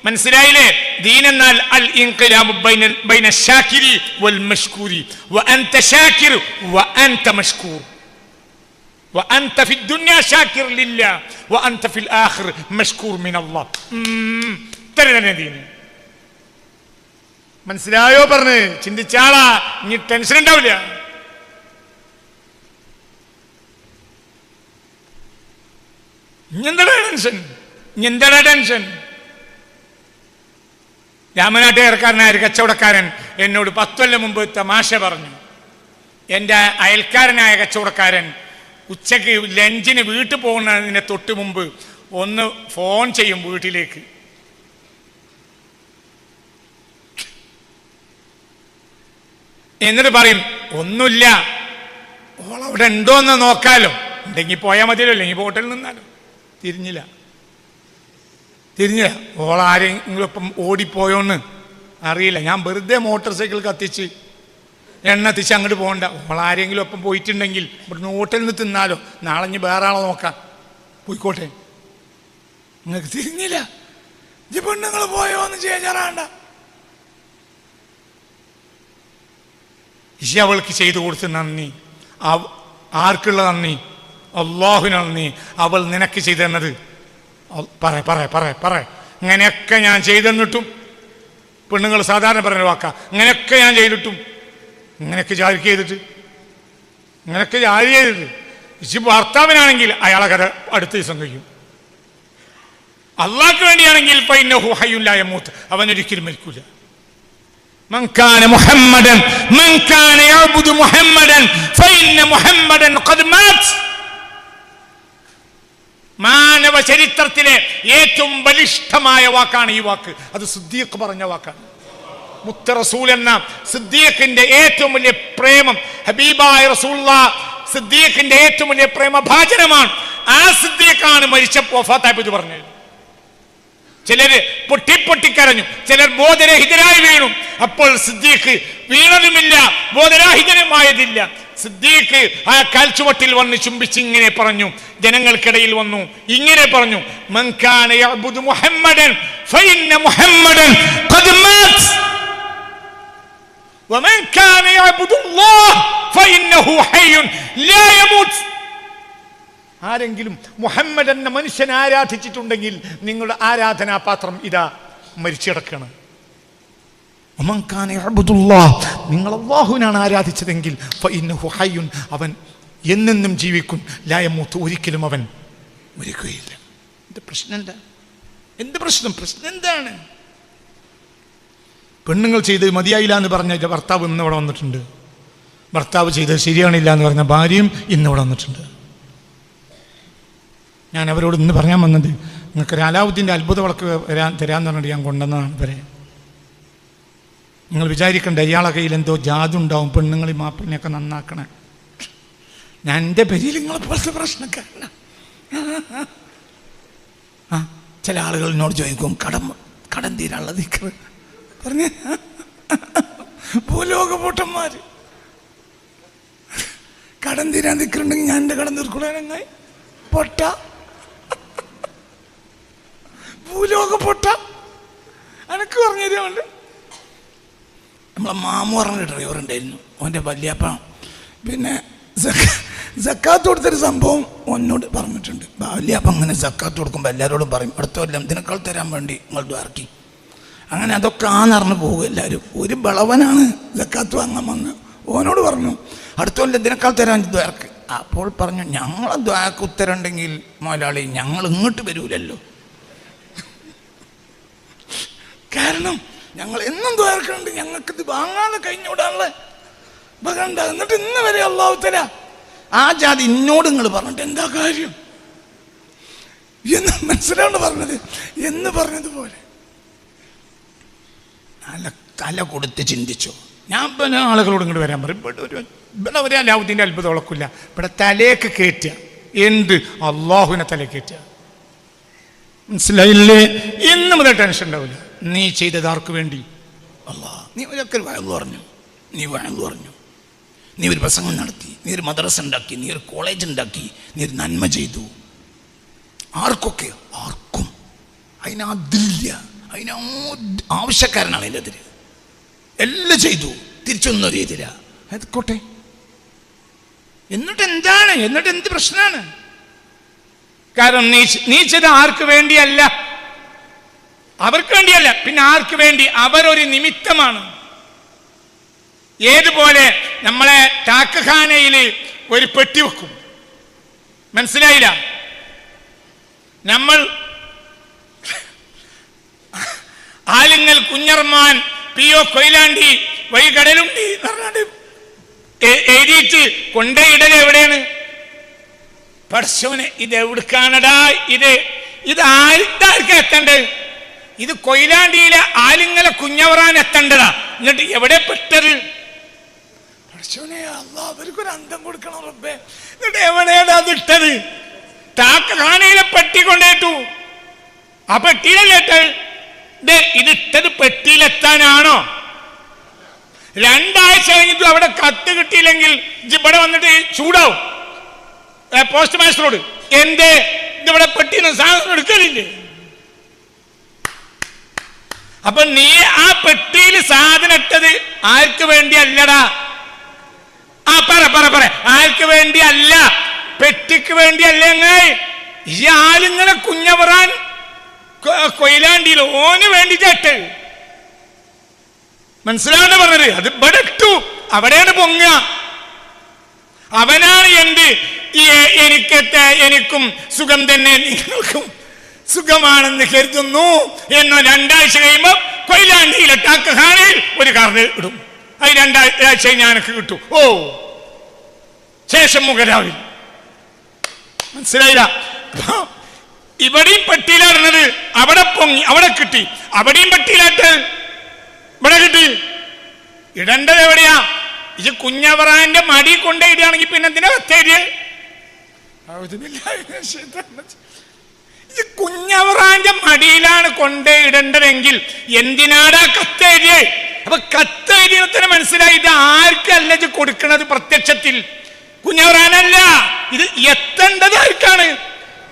മനസ്സിലായില്ലേ? ദീൻ എന്നാൽ അൽ ഇൻഖിലാബു ബൈന ശാകിരി വൽ മഷ്കൂരി. വഅൻത ശാകിർ വഅൻത മഷ്കൂർ. വഅൻത ഫി ദുനിയ ശാകിർ ലില്ലാഹ് വഅൻത ഫിൽ ആഖിർ മഷ്കൂർ മിനല്ലാഹ്. തരനെ ദീൻ മനസ്സിലായോ? പറഞ്ഞ് ചിന്തിച്ചാളാ, ഇനി ടെൻഷൻ ഉണ്ടാവില്ല. എന്താണ് ടെൻഷൻ? രാമനാട്ടുകാരനായ ഒരു കച്ചവടക്കാരൻ എന്നോട് 10 കൊല്ലം മുമ്പ് തമാശ പറഞ്ഞു. എൻ്റെ അയൽക്കാരനായ കച്ചവടക്കാരൻ ഉച്ചയ്ക്ക് ലഞ്ചിന് വീട്ടിൽ പോകുന്നതിന് തൊട്ട് മുമ്പ് ഒന്ന് ഫോൺ ചെയ്യും വീട്ടിലേക്ക്. എന്നിട്ട് പറയും, ഒന്നുമില്ല, ഓളവിടെ ഉണ്ടോയെന്ന് നോക്കാലോ, ഉണ്ടെങ്കിൽ പോയാൽ മതിയല്ലോ, അല്ലെങ്കിൽ ഹോട്ടലിൽ നിന്നാലോ. തിരിഞ്ഞില്ല. ഓളാരെങ്കിലും ഇപ്പം ഓടിപ്പോയോന്ന് അറിയില്ല. ഞാൻ വെറുതെ മോട്ടോർ സൈക്കിൾ കത്തിച്ച് എണ്ണ എത്തിച്ച് അങ്ങോട്ട് പോകണ്ട. ഓളാരെങ്കിലും ഒപ്പം പോയിട്ടുണ്ടെങ്കിൽ ഇവിടുന്ന് ഹോട്ടലിൽ നിന്ന് തിന്നാലോ, നാളെ ഇനി വേറെ ആളെ നോക്കാം, പോയിക്കോട്ടെ. നിങ്ങൾക്ക് തിരിഞ്ഞില്ല. ഇത് പെണ്ണുങ്ങൾ പോയോ എന്ന് ചേച്ചാറാണ്ട. ഇഷ അവൾക്ക് ചെയ്തു കൊടുത്ത് നന്ദി. ആർക്കുള്ള നന്ദി? അല്ലാഹുവിന് നന്ദി. അവൾ നിനക്ക് ചെയ്തു തന്നത് പറ. ഇങ്ങനെയൊക്കെ ഞാൻ ചെയ്തെന്നിട്ടും, പെണ്ണുങ്ങൾ സാധാരണ പറഞ്ഞ വാക്കാ, ഇങ്ങനെയൊക്കെ ഞാൻ ചെയ്തിട്ടും, ഇങ്ങനെയൊക്കെ ജാരി ചെയ്തിട്ട് ഇച്ചി ഭർത്താവിനാണെങ്കിൽ അയാളെ കഥ അടുത്ത ദിവസം കഴിയും. അള്ളാഹ്ക്ക് വേണ്ടിയാണെങ്കിൽ ഫഇന്നഹു ഹയ്യുൻ ലാ യമൂത്ത്, അവൻ ഒരിക്കലും മരിക്കൂല. മൻ കാന യഅ്ബുദു മുഹമ്മദൻ ഫഇന്ന മുഹമ്മദൻ ഖദ് മാത്. മാനവ ചരിത്രത്തിലെ ഏറ്റവും ബലിഷ്ഠമായ വാക്കാണ് ഈ വാക്ക്. അത് സിദ്ദീഖ് പറഞ്ഞ വാക്കാണ്. മുത്ത റസൂൽ എന്ന സിദ്ദീഖിന്റെ ഏറ്റവും വലിയ പ്രേമം, ഹബീബായ റസൂലുള്ളാഹ് സിദ്ദീഖിന്റെ ഏറ്റവും വലിയ പ്രേമഭാജനമാണ്. ആ സിദ്ദീഖാണ് മരിച്ചപ്പോൾ വഫാത്തായി പറഞ്ഞത്. ചിലര് പൊട്ടിക്കരഞ്ഞു, ചിലർ ബോധരഹിതരായി വീണു. അപ്പോൾ സിദ്ദീഖ് വീണതുമില്ല, ബോധരാഹിതനുമായതില്ല. സിദ്ദീഖ് ആ കാൽച്ചുവട്ടിൽ വന്ന് ചുംബിച്ച് ഇങ്ങനെ പറഞ്ഞു, ജനങ്ങൾക്കിടയിൽ വന്നു ഇങ്ങനെ പറഞ്ഞു, മൻ കാന യഅ്ബുദു മുഹമ്മദൻ ഫഇന്ന മുഹമ്മദൻ ഖദ് മാത് വമൻ കാന യഅ്ബുദു അല്ലാഹ് ഫഇന്നഹു ഹയ്യുൻ ലാ യമൂത്ത്. ആരെങ്കിലും മുഹമ്മദ് എന്ന മനുഷ്യനെ ആരാധിച്ചിട്ടുണ്ടെങ്കിൽ നിങ്ങളുടെ ആരാധനാപാത്രം ഇതാ മരിച്ചു കിടക്കണം. നിങ്ങൾ അല്ലാഹുവിനാണ് ആരാധിച്ചതെങ്കിൽ ഫഇന്നഹു ഹയ്യുൻ, അവൻ എന്നെന്നും ജീവിക്കും. ലാ യമൂത്ത്, ഒരിക്കലും അവൻ മരിക്കുകയില്ല. എന്ത് പ്രശ്നം എന്താ? പ്രശ്നം എന്താണ്? പെണ്ണുങ്ങൾ ചെയ്ത് മതിയായില്ല എന്ന് പറഞ്ഞ ഭർത്താവ് ഇന്ന് ഇവിടെ വന്നിട്ടുണ്ട്. ഭർത്താവ് ചെയ്തത് ശരിയാണില്ല എന്ന് പറഞ്ഞ ഭാര്യയും ഇന്ന് ഇവിടെ വന്നിട്ടുണ്ട്. ഞാൻ അവരോട് ഇന്ന് പറയാൻ വന്നത്, നിങ്ങൾക്ക് അലാവുദ്ദീൻ്റെ അത്ഭുത വിളക്ക് തരാമെന്ന് പറഞ്ഞിട്ട് ഞാൻ കൊണ്ടുവന്നതാണ് ഇവരെ. നിങ്ങൾ വിചാരിക്കണ്ട ഇയാളെ കയ്യിൽ എന്തോ ജാതുണ്ടാവും പെണ്ണുങ്ങൾ ഈ മാപ്പിളിനെയൊക്കെ നന്നാക്കണേ. ഞാൻ എൻ്റെ പെരിയിൽ നിങ്ങളെ പോലത്തെ പ്രശ്നക്കാരനാ. ചില ആളുകൾ എന്നോട് ചോദിക്കും, കടം തീരാനുള്ള ദിക്ർ പറഞ്ഞ ഭൂലോക പൊട്ടന്മാർ. കടം തീരാൻ ദിക്റുണ്ടെങ്കിൽ ഞാൻ എൻ്റെ കടം തീർക്കൂടാനങ്ങായി പൊട്ട ഭൂലോക പൊട്ട എനക്ക് പറഞ്ഞു തരുമുണ്ട്. നമ്മളെ മാമു പറഞ്ഞ ഡ്രൈവർ ഉണ്ടായിരുന്നു, അവൻ്റെ വല്യപ്പ പിന്നെ സക്കാത്ത് കൊടുത്തൊരു സംഭവം എന്നോട് പറഞ്ഞിട്ടുണ്ട്. വല്യപ്പ അങ്ങനെ സക്കാത്ത് കൊടുക്കുമ്പോൾ എല്ലാവരോടും പറയും, അടുത്ത കൊല്ലം ഇതിനേക്കാൾ തരാൻ വേണ്ടി നിങ്ങൾ ദ്വാർക്കി. അങ്ങനെ അതൊക്കെ ആന്നറിഞ്ഞ് പോകും എല്ലാവരും. ഒരു ബളവനാണ് സക്കാത്ത് വാങ്ങാൻ വന്ന്, ഓനോട് പറഞ്ഞു അടുത്ത കൊല്ലം ഇതിനേക്കാൾ തരാൻ ദ്വാർക്ക്. അപ്പോൾ പറഞ്ഞു, ഞങ്ങളെ ദ്വാക്ക് ഉത്തരമുണ്ടെങ്കിൽ മുതലാളി ഞങ്ങൾ ഇങ്ങോട്ട് വരൂലല്ലോ. കാരണം ഞങ്ങൾ എന്നും ദ്വാരക്കുന്നുണ്ട്, ഞങ്ങൾക്കിത് വാങ്ങാതെ കഴിഞ്ഞുവിടാനുള്ള കണ്ട. എന്നിട്ട് ഇന്ന് വരെ അല്ലാഹു തആല ആ ജാതി ഇന്നോട് നിങ്ങൾ പറഞ്ഞിട്ട് എന്താ കാര്യം എന്ന് മനസ്സിലാണ് പറഞ്ഞത് എന്ന് പറഞ്ഞതുപോലെ തല കൊടുത്ത് ചിന്തിച്ചു. ഞാൻ പല ആളുകളോട് ഇങ്ങോട്ട് വരാൻ പറയും, ഇവിടെ ഒരു അലാവുദ്ദീൻ്റെ അത്ഭുതം ഉളക്കില്ല, ഇവിടെ തലേക്ക് കയറ്റുക. എന്ത്? അള്ളാഹുവിനെ തല കയറ്റുക. മനസ്സിലായില്ലേ? ഇന്ന് മുതൽ ടെൻഷൻ ഉണ്ടാവില്ല. നീ ചെയ്തത് ആർക്ക് വേണ്ടി? അല്ലാഹ്. നീ ഒരൊക്കെ വഅദ് പറഞ്ഞു, നീ വഅദ് പറഞ്ഞു, നീ ഒരു പ്രസംഗം നടത്തി, നീ ഒരു മദ്രസ ഉണ്ടാക്കി, നീ ഒരു കോളേജ് ഉണ്ടാക്കി, നീ ഒരു നന്മ ചെയ്തു. ആർക്കൊക്കെ? ആർക്കും. അതിനതില്ല, അതിന് ആവശ്യക്കാരനാണ് അതിൻ്റെ അതിൽ. എല്ലാം ചെയ്തു, തിരിച്ചൊന്നും ചെയ്തില്ല. ആയിക്കോട്ടെ. എന്നിട്ട് എന്താണ്? എന്നിട്ട് എന്ത് പ്രശ്നമാണ്? കാരണം നീ ചെയ്ത ആർക്ക് വേണ്ടിയല്ല, അവർക്ക് വേണ്ടിയല്ല, പിന്നെ ആർക്ക് വേണ്ടി? അവരൊരു നിമിത്തമാണ്. ഏതുപോലെ നമ്മളെ ടാക്കഖാനയിൽ ഒരു പെട്ടി വെക്കും, മനസ്സിലായില്ല? നമ്മൾ ആലിങ്ങൽ കുഞ്ഞർമാൻ PO കൊയിലാണ്ടി വഴി കടലുണ്ടി പറഞ്ഞാണ്ട് എഴുതിയിട്ട് കൊണ്ടേയിടൽ എവിടെയാണ്? പടച്ചോനെ, ഇത് എവിടുക്കാണടാ? ഇത് ആർക്കാ എത്തേണ്ടത്? ഇത് കൊയിലാണ്ടിയിലെ ആലിങ്ങലെ കുഞ്ഞവറാൻ എത്തേണ്ടതാ. എന്നിട്ട് എവിടെ പെട്ടത്? പടച്ചോനെ, അല്ലാഹ് അവർക്കൊരു അന്തം കൊടുക്കണം റബ്ബേ. എന്നിട്ട് എവിടെയാണ് അത് ഇട്ടത്? ടാക്കഖാനയിലെ പെട്ടി കൊണ്ടേട്ടു. ആ പെട്ടിയിലല്ലേ ഇതിട്ടത്? പെട്ടിയിലെത്താനാണോ? 2 ആഴ്ച കഴിഞ്ഞിട്ടും അവിടെ കത്ത് കിട്ടിയില്ലെങ്കിൽ ഇവിടെ വന്നിട്ട് ചൂടാവും പോസ്റ്റ് മാസ്റ്ററോട്. എന്തേ ഇതിവിടെ പെട്ടിന്ന് സാധനം എടുക്കലില്ലേ? അപ്പൊ നീ ആ പെട്ടിയിൽ സാധനം ഇട്ടത് ആർക്ക് വേണ്ടി അല്ലടാ? പറ ആർക്ക് വേണ്ടി അല്ല? പെട്ടിക്ക് വേണ്ടി അല്ലേ? ഈ ആളുങ്ങളെ കുഞ്ഞവറാൻ കൊയിലാണ്ടിയിൽ ഓന് വേണ്ടി ചേട്ട്. മനസ്സിലാണ് പറഞ്ഞത്? അത് ഇവിടെ ഇട്ടു, അവിടെയാണ് പൊങ്ങുക. അവനാണ് എന്ത്? എനിക്കും സുഖം തന്നെ, നിങ്ങൾക്കും സുഖമാണെന്ന് കരുതുന്നു എന്നോ 2 ആഴ്ച കഴിയുമ്പോ കൊയിലാണ്ടിയിലെ ടാക്കഖാനയിൽ ഒരു കാർഡ് ഇടും. അത് 2 ആഴ്ച ഞാനൊക്കെ കിട്ടും. ഓ, ശേഷം മുഖരാവിൽ. മനസ്സിലായില്ല? ഇവിടെയും പെട്ടിയിലാടുന്നത്, അവിടെ പൊങ്ങി, അവിടെ കിട്ടി. അവിടെയും പെട്ടിയിലാട്ട്, ഇവിടെ കിട്ടി. ഇടേണ്ടത് എവിടെയാ? ഇത് കുഞ്ഞവറാന്റെ മടി കൊണ്ടേയിടുകയാണെങ്കിൽ പിന്നെ എന്തിനാ കത്തേരിയ? ഇത് കുഞ്ഞവറാന്റെ മടിയിലാണ് കൊണ്ടേയിടേണ്ടതെങ്കിൽ എന്തിനാടാ കത്തേരിയ? അപ്പൊ കത്തേരിയത്തിന് മനസ്സിലായി ഇത് ആർക്കല്ല ഇത് കൊടുക്കുന്നത്? പ്രത്യക്ഷത്തിൽ കുഞ്ഞവറാനല്ല, ഇത് എത്തേണ്ടത് ആർക്കാണ്?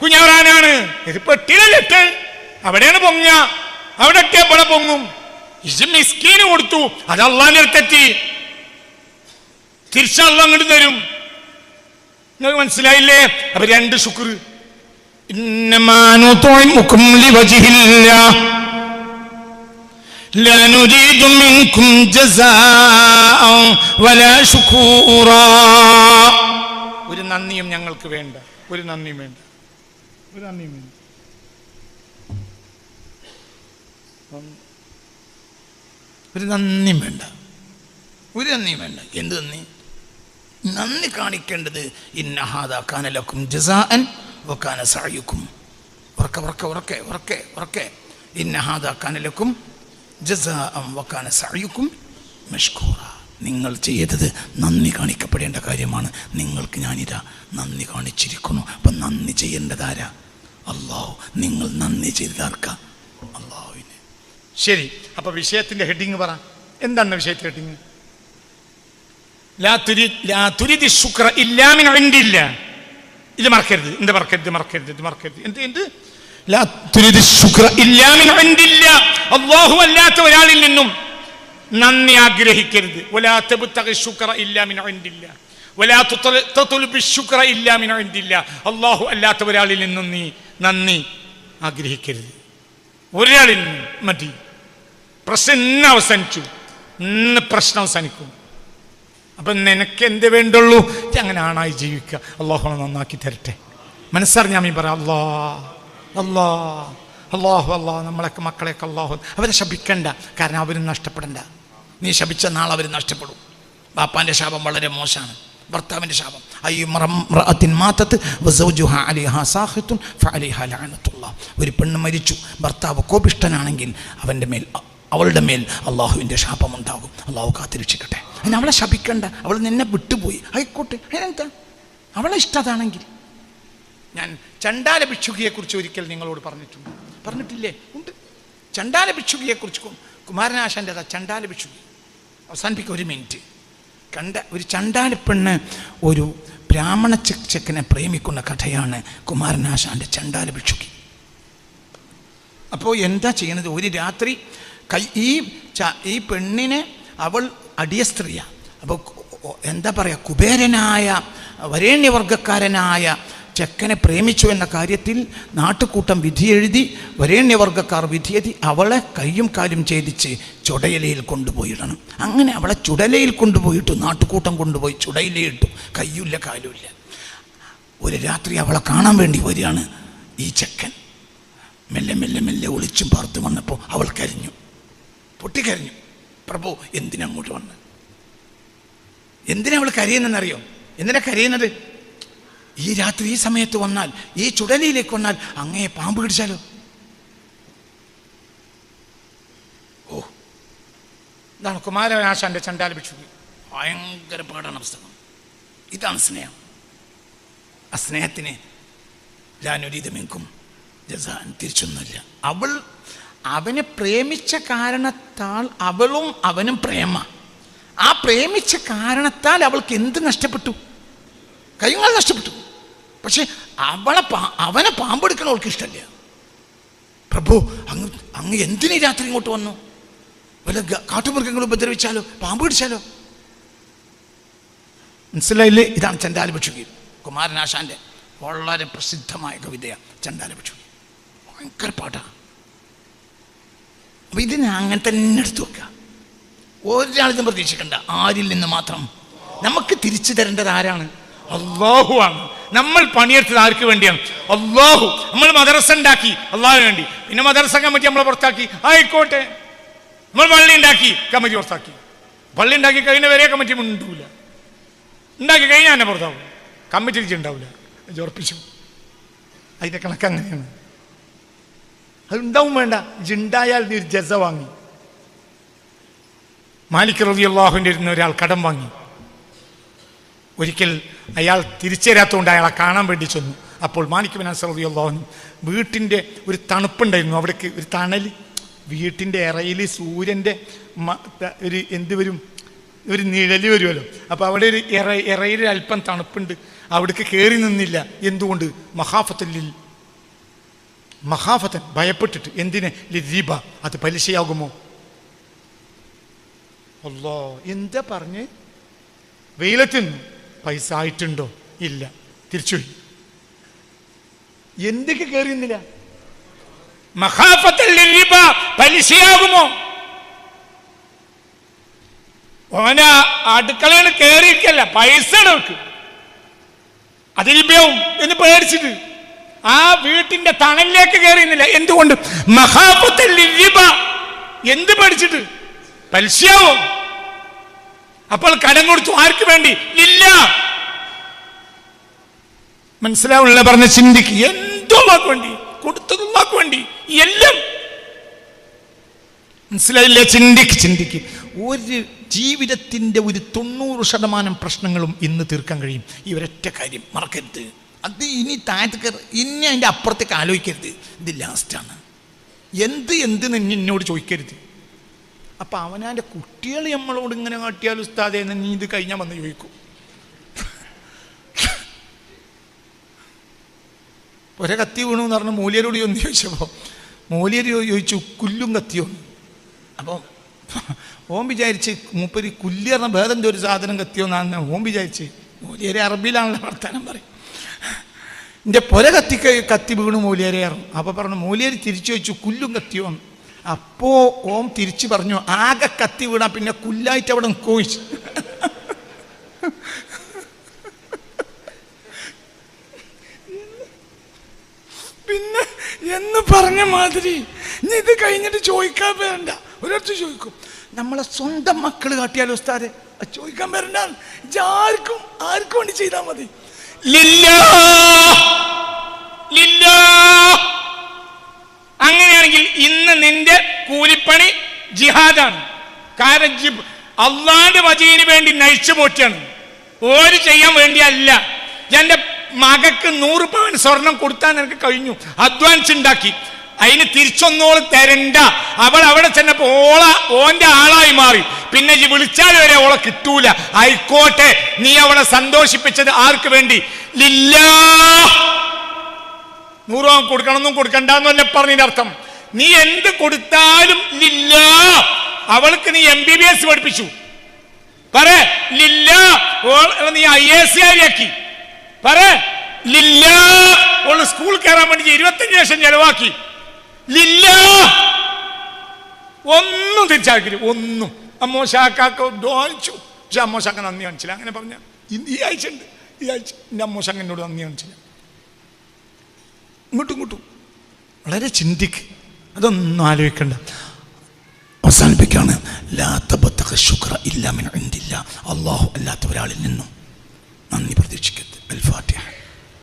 കുഞ്ഞവറാനാണ്. ഇത് പെട്ടിയിലിട്ട് അവിടെയാണ് പൊങ്ങ, അവിടെ ഇവിടെ പൊങ്ങും. ഇത് മിസ്കീന് കൊടുത്തു, അത് അള്ളാന്റെ അടുത്തെത്തി, തിരിച്ചല്ല അങ്ങോട്ട് തരും. നിങ്ങൾക്ക് മനസ്സിലായില്ലേ? അപ്പൊ 2 ശുക്ർ. ഒരു നന്ദിയും ഞങ്ങൾക്ക് വേണ്ട, ഒരു നന്ദിയും വേണ്ട, ഒരു നന്ദിയും വേണ്ട. ഒരു നന്ദിയും വേണ്ട, ഒരു നന്ദിയും വേണ്ട. എന്ത് നന്ദി? നന്ദി കാണിക്കേണ്ടത് ഇന്ന ഹാദാ കാന ലക്കും ജസാഅൻ വകാന സഅയുക്കും. ഉറക്കെ ഇന്ന ഹാദാ കാന ലക്കും ജസാഅൻ വകാന സഅയുക്കും മഷ്കൂറ. നിങ്ങൾ ചെയ്തത് നന്ദി കാണിക്കപ്പെടേണ്ട കാര്യമാണ്. നിങ്ങൾക്ക് ഞാനിതാ നന്ദി കാണിച്ചിരിക്കുന്നു. അപ്പം നന്ദി ചെയ്യേണ്ടതാരാ? അല്ലാഹു. നിങ്ങൾ നന്ദി ചെയ്താർക്ക? അല്ലാഹുവിന്. ശരി, അപ്പൊ വിഷയത്തിന്റെ ഹെഡിങ് പറ. എന്താണ് വിഷയത്തിന്റെ ഹെഡിങ്? ലാ തുരിദി ശുക്ര ഇല്ലാ മിൻ ഇൻദില്ലാ. ഇത് മറക്കരുത്, ഇത് മറക്കരുത്. എന്ത്? ലാ തുരിദി ശുക്ര ഇല്ലാ മിൻ ഇൻദില്ലാ. അല്ലാഹു അല്ലാത്ത ഒരാളിൽ നിന്നും നന്ദി ആഗ്രഹിക്കരുത്. വലാ തബ്തഗി ശുക്ര ഇല്ലാ മിൻ ഇൻദില്ലാ വലാ തത്ലുബി ശുക്ര ഇല്ലാ മിൻ ഇൻദില്ലാ. അല്ലാഹു അല്ലാത്ത ഒരാളിൽ നിന്നും നീ നന്ദി ആഗ്രഹിക്കരുത്. ഒരാളിൽ നിന്നും മതി. പ്രശ്നം ഇന്ന് അവസാനിച്ചു, ഇന്ന് പ്രശ്നം അവസാനിക്കും. അപ്പൊ നിനക്ക് എന്ത് വേണ്ടുള്ളൂ? അങ്ങനെ ആണായി ജീവിക്കുക. അള്ളാഹു നന്നാക്കി തരട്ടെ. മനസ്സറിഞ്ഞാൽ പറ അല്ലാ അല്ലാ അള്ളാഹു അള്ളാഹു നമ്മളൊക്കെ മക്കളെയൊക്കെ അള്ളാഹു അവരെ ശപിക്കണ്ട, കാരണം അവരും നഷ്ടപ്പെടണ്ട. നീ ശപിച്ച നാൾ അവർ നഷ്ടപ്പെടും. ബാപ്പാൻ്റെ ശാപം വളരെ മോശമാണ്, ഭർത്താവിൻ്റെ ശാപം. ഒരു പെണ്ണ് മരിച്ചു, ഭർത്താവ് കോപിഷ്ഠനാണെങ്കിൽ അവളുടെ മേൽ അള്ളാഹുവിൻ്റെ ശാപമുണ്ടാകും. അള്ളാഹു കാത്തിരക്ഷിക്കട്ടെ. അതിന് അവളെ ശപിക്കണ്ട, അവൾ നിന്നെ വിട്ടുപോയി, ആയിക്കോട്ടെ, അതിനെന്താ, അവളെ ഇഷ്ടതാണെങ്കിൽ. ഞാൻ ചണ്ടാല ഭിക്ഷുകിയെക്കുറിച്ച് ഒരിക്കൽ നിങ്ങളോട് പറഞ്ഞിട്ടില്ലേ? ഉണ്ട്. ചണ്ടാല ഭിക്ഷുകിയെക്കുറിച്ച് കുമാരനാശാൻ്റെ അതാ ചണ്ടാല ഭിക്ഷുകി. അവസാനിപ്പിക്കുക, ഒരു മിനിറ്റ്. ഒരു ചണ്ടാല പെണ്ണ് ഒരു ബ്രാഹ്മണ ചെക്കനെ പ്രേമിക്കുന്ന കഥയാണ് കുമാരനാശാൻ്റെ ചണ്ടാല ഭിക്ഷുകി. അപ്പോൾ എന്താ ചെയ്യുന്നത്? ഒരു രാത്രി ഈ പെണ്ണിനെ, അവൾ അടിയ സ്ത്രീയാണ്. അപ്പോൾ എന്താ പറയുക, കുബേരനായ വരേണ്യവർഗക്കാരനായ ചെക്കനെ പ്രേമിച്ചു എന്ന കാര്യത്തിൽ നാട്ടുകൂട്ടം വിധിയെഴുതി, വരേണ്യവർഗക്കാർ വിധിയെഴുതി അവളെ കയ്യും കാലും ഛേദിച്ച് ചുടയിലയിൽ കൊണ്ടുപോയിടണം. അങ്ങനെ അവളെ ചുടലയിൽ കൊണ്ടുപോയിട്ടു, നാട്ടുകൂട്ടം കൊണ്ടുപോയി ചുടയിലയിട്ടു, കയ്യുമില്ല കാലുമില്ല. ഒരു രാത്രി അവളെ കാണാൻ വേണ്ടി വരികയാണ് ഈ ചെക്കൻ. മെല്ലെ മെല്ലെ മെല്ലെ ഒളിച്ചും പാർത്ത് വന്നപ്പോൾ അവൾ കരഞ്ഞു, പൊട്ടിക്കരഞ്ഞു. പ്രഭു, എന്തിനങ്ങോട്ട് വന്ന്? എന്തിനാ അവൾ കരയുന്നതെന്നറിയോ? എന്തിനാ കരയുന്നത്? ഈ രാത്രി ഈ സമയത്ത് വന്നാൽ, ഈ ചുടലിയിലേക്ക് വന്നാൽ അങ്ങയെ പാമ്പ് കടിച്ചാലോ? ഓ, ഇതാണ് കുമാരനാശാന്റെ ചണ്ടാല ഭിക്ഷുകി. ഭയങ്കര പാടാണ് പുസ്തകം. ഇതാണ് സ്നേഹം. ആ സ്നേഹത്തിന് ലാനുരീതമെങ്കും ജസാൻ, തിരിച്ചൊന്നുമില്ല. അവനെ പ്രേമിച്ച കാരണത്താൽ അവളും അവനും പ്രേമ. ആ പ്രേമിച്ച കാരണത്താൽ അവൾക്ക് എന്ത് നഷ്ടപ്പെട്ടു? കൈകൾ നഷ്ടപ്പെട്ടു. പക്ഷെ അവനെ പാമ്പെടുക്കണ അവൾക്ക് ഇഷ്ടമല്ല. പ്രഭു, അങ്ങ് എന്തിനീ രാത്രി ഇങ്ങോട്ട് വന്നു? വല്ല കാട്ടുമൃഗങ്ങൾ ഉപദ്രവിച്ചാലോ, പാമ്പ് പിടിച്ചാലോ? മനസ്സിലായില്ലേ? ഇതാണ് ചണ്ടാല ഭിക്ഷുകി. കുമാരനാശാന്റെ വളരെ പ്രസിദ്ധമായ കവിതയാണ് ചണ്ടാല ഭിക്ഷുകി. ഭയങ്കര പാട്ടാണ്. അപ്പൊ ഇതിനെ അങ്ങനെ തന്നെ എടുത്തു വെക്കുക. ഒരാളിതും പ്രതീക്ഷിക്കണ്ട. ആരിൽ നിന്ന് മാത്രം? നമുക്ക് തിരിച്ചു തരേണ്ടത് ആരാണ്? അള്ളാഹു ആണ്. നമ്മൾ പണിയെടുത്തത് ആർക്ക് വേണ്ടിയാണ്? അള്ളാഹു. നമ്മൾ മദ്രസ ഉണ്ടാക്കി അള്ളാഹുവിന് വേണ്ടി. പിന്നെ മദ്രസ കമ്മിറ്റി നമ്മളെ പുറത്താക്കി, ആയിക്കോട്ടെ. നമ്മൾ പള്ളി ഉണ്ടാക്കി, കമ്മിറ്റി പുറത്താക്കി. പള്ളി ഉണ്ടാക്കി കഴിഞ്ഞ വരെ കമ്മിറ്റി ഉണ്ടാവില്ല, ഉണ്ടാക്കി കഴിഞ്ഞാൽ തന്നെ പുറത്താവും. കമ്മിറ്റി തിരിച്ചുണ്ടാവില്ല, ഉറപ്പിച്ചു. അതിൻ്റെ കണക്ക് അങ്ങനെയാണ്. അതുണ്ടാവും വേണ്ട. ഇണ്ടായാൽ നീ ഒരു ജസ വാങ്ങി. മാലിക് റളിയല്ലാഹുവിൻ്റെ ഇരുന്ന് ഒരാൾ കടം വാങ്ങി. ഒരിക്കൽ അയാൾ തിരിച്ചു തരാത്തതുകൊണ്ട് അയാളെ കാണാൻ വേണ്ടി ചെന്നു. അപ്പോൾ മാലിക് ബിൻ അനസ് റളിയല്ലാഹു വീട്ടിൻ്റെ ഒരു തണുപ്പുണ്ടായിരുന്നു, അവിടേക്ക് ഒരു തണൽ, വീട്ടിൻ്റെ ഇറയിൽ സൂര്യൻ്റെ ഒരു എന്ത് വരും, ഒരു നിഴല് വരുമല്ലോ. അപ്പോൾ അവിടെ ഒരു ഇറയിൽ അല്പം തണുപ്പുണ്ട്. അവിടേക്ക് കയറി നിന്നില്ല. എന്തുകൊണ്ട്? മഹാഫത്തൻ, ഭയപ്പെട്ടിട്ട്. എന്തിന്? ലിരിബ, അത് പലിശയാകുമോ? അല്ലാ, എന്താ പറഞ്ഞ്? വെയിലത്തിന്നു. പൈസ ആയിട്ടുണ്ടോ? ഇല്ല. തിരിച്ചുപോയി. എന്തൊക്കെ കയറിയുന്നില്ല? മഹാഫത്തൻ ലിരിബ, പലിശയാകുമോ? ഓന അടുക്കളയിൽ കയറിയിരിക്കല്ല, പൈസ വെക്കും, അത് ലിബിയാവും എന്ന് പേടിച്ചിട്ട് ആ വീട്ടിന്റെ തണലിലേക്ക് കയറിയുന്നില്ല. എന്തുകൊണ്ട്? മഹാഫത്തൻ ലിരിബ. എന്ത് പേടിച്ചിട്ട്? പലിശയാവും. അപ്പോൾ കടം കൊടുത്തു. ആർക്ക് വേണ്ടി? ഇല്ല. മനസ്സിലാവുന്നില്ല പറഞ്ഞ ചിന്തിക്ക്. എന്തോ വേണ്ടി കൊടുത്തതും വേണ്ടി എല്ലാം മനസ്സിലായില്ല. ചിന്തിക്ക്. ഒരു ജീവിതത്തിന്റെ ഒരു 90% പ്രശ്നങ്ങളും ഇന്ന് തീർക്കാൻ കഴിയും ഈ ഒരൊറ്റ കാര്യം. മറക്കരുത്. അത് ഇനി താഴത്തേക്ക്, ഇനി അതിൻ്റെ അപ്പുറത്തേക്ക് ആലോചിക്കരുത്. ഇത് ലാസ്റ്റാണ്. എന്ത് എന്നോട് ചോദിക്കരുത്. അപ്പം അവനാൻ്റെ കുട്ടികൾ നമ്മളോട് ഇങ്ങനെ കാട്ടിയാൽ ഉസ്താദേ നീ ഇത് കഴിഞ്ഞാൽ വന്ന് ചോദിക്കും. ഒരേ കത്തി വീണു എന്ന് പറഞ്ഞാൽ മൂല്യരോട് ഒന്ന് ചോദിച്ചപ്പോൾ മൂല്യർ ചോദിച്ചു കുല്ലും കത്തിയോ. അപ്പോൾ ഓം വിചാരിച്ച് മൂപ്പര് കുല്ല് പറഞ്ഞ ഭേദൻ്റെ ഒരു സാധനം കത്തിയോന്നാണ് ഓം വിചാരിച്ച്. മൂല്യരെ അറബിയിലാണല്ലോ വർത്താനം പറയും. എൻ്റെ പൊര കത്തി വീണു മൂല്യരെ ഇറങ്ങും. അപ്പോൾ പറഞ്ഞു മൂല്യർ തിരിച്ചു ചോദിച്ചു കുല്ലും കത്തിയോന്ന്. അപ്പോൾ ഓം തിരിച്ചു പറഞ്ഞു ആകെ കത്തി വീണാ പിന്നെ കുല്ലായിട്ട് അവിടെ നിൽക്കോയിച്ചു. പിന്നെ എന്ന് പറഞ്ഞ മാതിരി ഇനി ഇത് കഴിഞ്ഞിട്ട് ചോദിക്കാൻ വരണ്ട. ഒരിടത്ത് ചോദിക്കും, നമ്മളെ സ്വന്തം മക്കൾ കാട്ടിയാലോ ഉസ്താദെ? ചോദിക്കാൻ വരണ്ട. ആർക്കും വേണ്ടി ചെയ്താൽ മതി. അങ്ങനെയാണെങ്കിൽ ഇന്ന് നിന്റെ കൂലിപ്പണി ജിഹാദാണ്. കാരണം അള്ളാന്റെ വജീന് വേണ്ടി നയിച്ചു പോറ്റാണ്, ഓര് ചെയ്യാൻ വേണ്ടിയല്ല. എന്റെ മകക്ക് 100 പവൻ സ്വർണം കൊടുത്താൻ എനിക്ക് കഴിഞ്ഞു, അധ്വാനിച്ച് ഉണ്ടാക്കി, അതിന് തിരിച്ചൊന്നോള് തരണ്ട. അവൾ അവിടെ ചെന്നപ്പോ ഓന്റെ ആളായി മാറി. പിന്നെ വിളിച്ചാൽ വരെ ഓളെ കിട്ടൂല. ആയിക്കോട്ടെ, നീ അവളെ സന്തോഷിപ്പിച്ചത് ആർക്ക് വേണ്ടി? ലില്ലാ. 100 പവൻ കൊടുക്കണമെന്നും കൊടുക്കണ്ടെന്നല്ല പറഞ്ഞതിന്റെ അർത്ഥം. നീ എന്ത് കൊടുത്താലും ലില്ലാ. അവൾക്ക് നീ MBBS പഠിപ്പിച്ചു, പറ ലില്ലാ. നീ IAS ആക്കി, പറ ലില്ലാ. ഓള് സ്കൂൾ കയറാൻ വേണ്ടി 25 ലക്ഷം ചെലവാക്കി, ലില്ലാ. ഒന്നും തിരിച്ചാക്കില്ല, ഒന്നും. അമ്മോശാക്കാക്ക് ദ്വാനിച്ചു, പക്ഷെ അമ്മോശാക്ക നന്ദി കാണിച്ചില്ല. അങ്ങനെ പറഞ്ഞ ഈ ആഴ്ച ഉണ്ട്, ഈ ആഴ്ച എൻ്റെ അമ്മോശാക്ക എന്നോട് നന്ദി കാണിച്ചില്ല. ഇങ്ങോട്ടും വളരെ ചിന്തിക്ക്, അതൊന്നും ആലോചിക്കണ്ട. അവസാനിപ്പിക്കാണ്. അള്ളാഹു അല്ലാത്ത ഒരാളിൽ നിന്നും നന്ദി പ്രതീക്ഷിക്കരുത്.